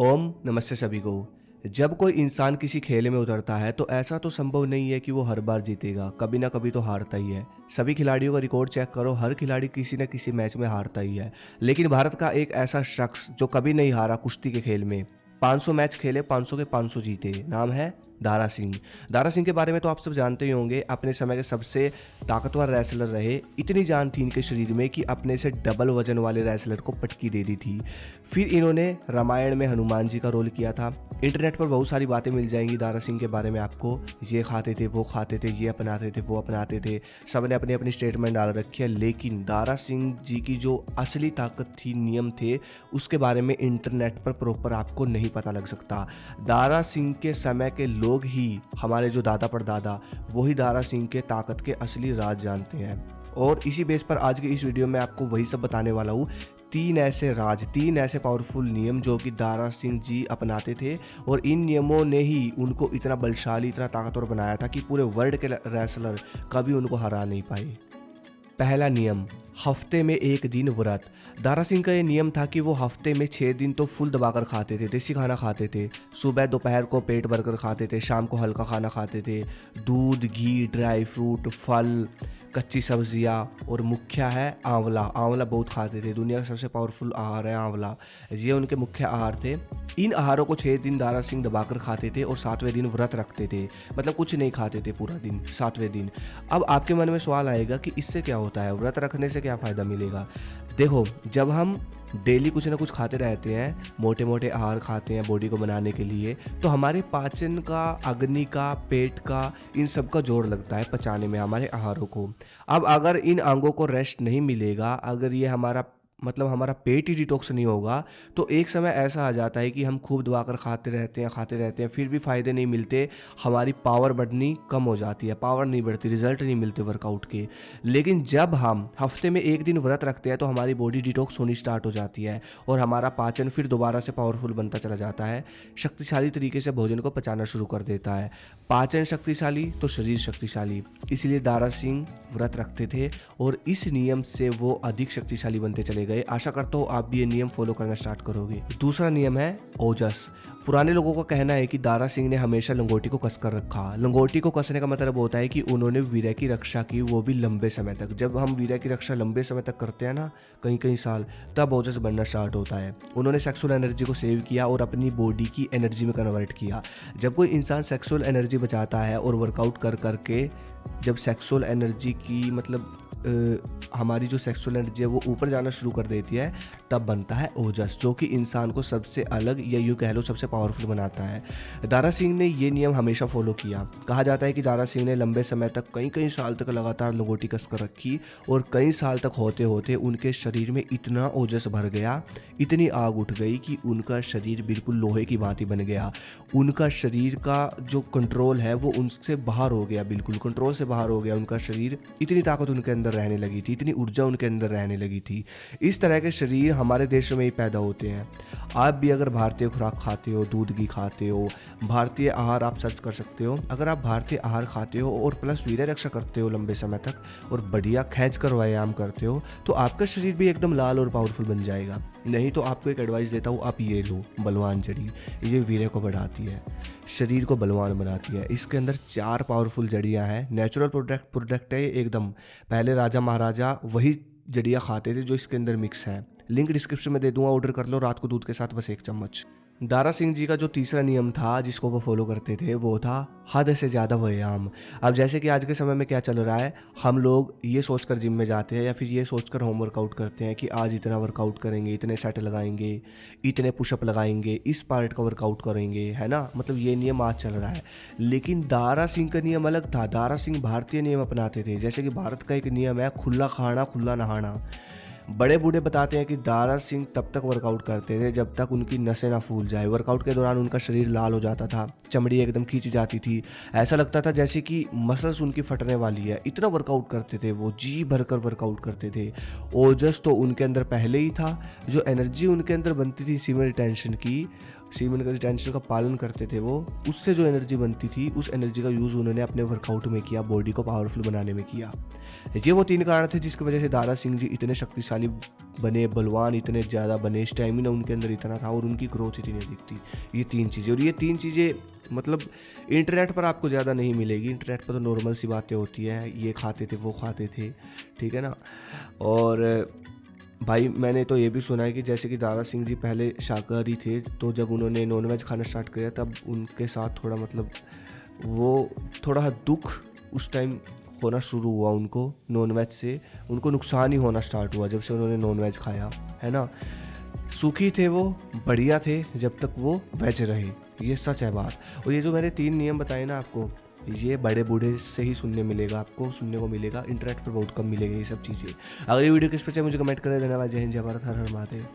ओम नमस्ते सभी को। जब कोई इंसान किसी खेल में उतरता है तो ऐसा तो संभव नहीं है कि वो हर बार जीतेगा, कभी ना कभी तो हारता ही है। सभी खिलाड़ियों का रिकॉर्ड चेक करो, हर खिलाड़ी किसी न किसी मैच में हारता ही है। लेकिन भारत का एक ऐसा शख्स जो कभी नहीं हारा कुश्ती के खेल में, 500 मैच खेले, 500 के 500 जीते, नाम है दारा सिंह। दारा सिंह के बारे में तो आप सब जानते ही होंगे, अपने समय के सबसे ताकतवर रेसलर रहे। इतनी जान थी इनके शरीर में कि अपने से डबल वजन वाले रेसलर को पटकी दे दी थी। फिर इन्होंने रामायण में हनुमान जी का रोल किया था। इंटरनेट पर बहुत सारी बातें मिल जाएंगी दारा सिंह के बारे में आपको, ये खाते थे, वो खाते थे, ये अपनाते थे, वो अपनाते थे, सब ने अपनी अपनी स्टेटमेंट डाल रखी है। लेकिन दारा सिंह जी की जो असली ताकत थी, नियम थे, उसके बारे में इंटरनेट पर प्रॉपर आपको नहीं पता लग सकता। दारा सिंह के समय के लोग ही, हमारे जो दादा परदादा, वही दारा सिंह के ताकत के असली राज जानते हैं। और इसी बेस पर आज के इस वीडियो में आपको वही सब बताने वाला हूँ। तीन ऐसे पावरफुल नियम जो कि दारा सिंह जी अपनाते थे, और इन नियमों ने ही उनको इतना बलशाली, इतना ताकतवर बनाया था कि पूरे वर्ल्ड के रेसलर कभी उनको हरा नहीं पाए। पहला नियम, हफ्ते में एक दिन व्रत। दारा सिंह का ये नियम था कि वो हफ्ते में 6 दिन तो फुल दबाकर खाते थे, देसी खाना खाते थे। सुबह दोपहर को पेट भरकर खाते थे, शाम को हल्का खाना खाते थे। दूध, घी, ड्राई फ्रूट, फल, कच्ची सब्जियाँ, और मुख्य है आंवला। आंवला बहुत खाते थे, दुनिया का सबसे पावरफुल आहार है आंवला। ये उनके मुख्य आहार थे। इन आहारों को 6 दिन दारा सिंह दबाकर खाते थे और 7वें दिन व्रत रखते थे, मतलब कुछ नहीं खाते थे पूरा दिन, 7वें दिन। अब आपके मन में सवाल आएगा कि इससे क्या होता है, व्रत रखने से क्या फ़ायदा मिलेगा। देखो, जब हम डेली कुछ ना कुछ खाते रहते हैं, मोटे मोटे आहार खाते हैं बॉडी को बनाने के लिए, तो हमारे पाचन का, अग्नि का, पेट का, इन सब का जोर लगता है पचाने में हमारे आहारों को। अब अगर इन अंगों को रेस्ट नहीं मिलेगा, अगर ये हमारा पेट ही डिटॉक्स नहीं होगा, तो एक समय ऐसा आ जाता है कि हम खूब दबाकर खाते रहते हैं, फिर भी फ़ायदे नहीं मिलते। हमारी पावर बढ़नी कम हो जाती है, पावर नहीं बढ़ती, रिजल्ट नहीं मिलते वर्कआउट के। लेकिन जब हम हफ्ते में एक दिन व्रत रखते हैं तो हमारी बॉडी डिटॉक्स होनी स्टार्ट हो जाती है और हमारा पाचन फिर दोबारा से पावरफुल बनता चला जाता है, शक्तिशाली तरीके से भोजन को पचाना शुरू कर देता है। पाचन शक्तिशाली तो शरीर शक्तिशाली, इसलिए दारा सिंह व्रत रखते थे और इस नियम से वो अधिक शक्तिशाली बनते चले गए। आशा करता हूँ आप भी ये नियम फॉलो करना स्टार्ट करोगे। दूसरा नियम है ओजस। पुराने लोगों का कहना है कि दारा सिंह ने हमेशा लंगोटी को कसकर रखा। लंगोटी को कसने का मतलब होता है कि उन्होंने वीर्य की रक्षा की, वो भी लंबे समय तक। जब हम वीर्य की रक्षा लंबे समय तक करते हैं ना, कई कई साल, तब ओजस बनना स्टार्ट होता है। उन्होंने सेक्सुअल एनर्जी को सेव किया और अपनी बॉडी की एनर्जी में कन्वर्ट किया। जब कोई इंसान सेक्सुअल एनर्जी बचाता है और वर्कआउट कर करके, जब सेक्सुअल एनर्जी की हमारी जो सेक्सुअल एनर्जी है वो ऊपर जाना शुरू कर देती है, तब बनता है ओजस, जो कि इंसान को सबसे अलग, या यूँ कह लो सबसे पावरफुल बनाता है। दारा सिंह ने ये नियम हमेशा फॉलो किया। कहा जाता है कि दारा सिंह ने लंबे समय तक, कई साल तक लगातार लंगोटी कस कर रखी, और कई साल तक होते होते उनके शरीर में इतना ओजस भर गया, इतनी आग उठ गई कि उनका शरीर बिल्कुल लोहे की भांति बन गया। उनका शरीर का जो कंट्रोल है वो उनसे बाहर हो गया, बिल्कुल कंट्रोल से बाहर हो गया उनका शरीर। इतनी ताकत उनके अंदर रहने लगी थी, इतनी ऊर्जा उनके अंदर रहने लगी थी। इस तरह के शरीर हमारे देश में ही पैदा होते हैं। आप भी अगर भारतीय खुराक खाते हो, दूध घी खाते हो, भारतीय आहार आप सर्च कर सकते हो, अगर आप भारतीय आहार खाते हो और प्लस वीर्य रक्षा करते हो लंबे समय तक, और बढ़िया खींच कर व्यायाम करते हो, तो आपका शरीर भी एकदम लाल और पावरफुल बन जाएगा। नहीं तो आपको एक एडवाइस देता हूँ, आप ये लो बलवान जड़ी, ये वीर्य को बढ़ाती है, शरीर को बलवान बनाती है। इसके अंदर 4 पावरफुल जड़ियाँ हैं, नेचुरल प्रोडक्ट है एकदम। पहले राजा महाराजा वही जड़ियाँ खाते थे जो इसके अंदर मिक्स है। लिंक डिस्क्रिप्शन में दे दूंगा, ऑर्डर कर लो रात को दूध के साथ, बस 1 चम्मच। दारा सिंह जी का जो तीसरा नियम था जिसको वो फॉलो करते थे, वो था हद से ज़्यादा व्यायाम। अब जैसे कि आज के समय में क्या चल रहा है, हम लोग ये सोचकर जिम में जाते हैं या फिर ये सोचकर होम वर्कआउट करते हैं कि आज इतना वर्कआउट करेंगे, इतने सेट लगाएंगे, इतने पुशअप लगाएंगे, इस पार्ट का वर्कआउट करेंगे, है ना, मतलब ये नियम आज चल रहा है। लेकिन दारा सिंह का नियम अलग था। दारा सिंह भारतीय नियम अपनाते थे। जैसे कि भारत का एक नियम है, खुला खाना खुला नहाना। बड़े बूढ़े बताते हैं कि दारा सिंह तब तक वर्कआउट करते थे जब तक उनकी नसें ना फूल जाए। वर्कआउट के दौरान उनका शरीर लाल हो जाता था, चमड़ी एकदम खींची जाती थी, ऐसा लगता था जैसे कि मसल्स उनकी फटने वाली है। इतना वर्कआउट करते थे वो, जी भरकर वर्कआउट करते थे। ओजस तो उनके अंदर पहले ही था, जो एनर्जी उनके अंदर बनती थी सीवर रिटेंशन की, सीमेन कंसिस्टेंसी का पालन करते थे वो, उससे जो एनर्जी बनती थी उस एनर्जी का यूज़ उन्होंने अपने वर्कआउट में किया, बॉडी को पावरफुल बनाने में किया। ये वो 3 कारण थे जिसकी वजह से दारा सिंह जी इतने शक्तिशाली बने, बलवान इतने ज़्यादा बने, स्टैमिना उनके अंदर इतना था और उनकी ग्रोथ इतनी अधिक थी। ये 3 चीज़ें, और ये 3 चीज़ें मतलब इंटरनेट पर आपको ज़्यादा नहीं मिलेगी। इंटरनेट पर तो नॉर्मल सी बातें होती हैं, ये खाते थे वो खाते थे, ठीक है ना। और भाई मैंने तो ये भी सुना है कि जैसे कि दारा सिंह जी पहले शाकाहारी थे, तो जब उन्होंने नॉनवेज खाना स्टार्ट किया तब उनके साथ थोड़ा मतलब वो थोड़ा दुख उस टाइम होना शुरू हुआ उनको, नॉनवेज से उनको नुकसान ही होना स्टार्ट हुआ जब से उन्होंने नॉनवेज खाया, है ना। सुखी थे वो, बढ़िया थे जब तक वो वेज रहे, ये सच है बात। और ये जो मैंने 3 नियम बताए ना आपको, ये बड़े बूढ़े से ही सुनने को मिलेगा, इंटरनेट पर बहुत कम मिलेगा ये सब चीज़ें। अगर ये वीडियो किस पे चाहिए मुझे कमेंट कर देना। जय हिंद, जय भारत, हर हर महादेव।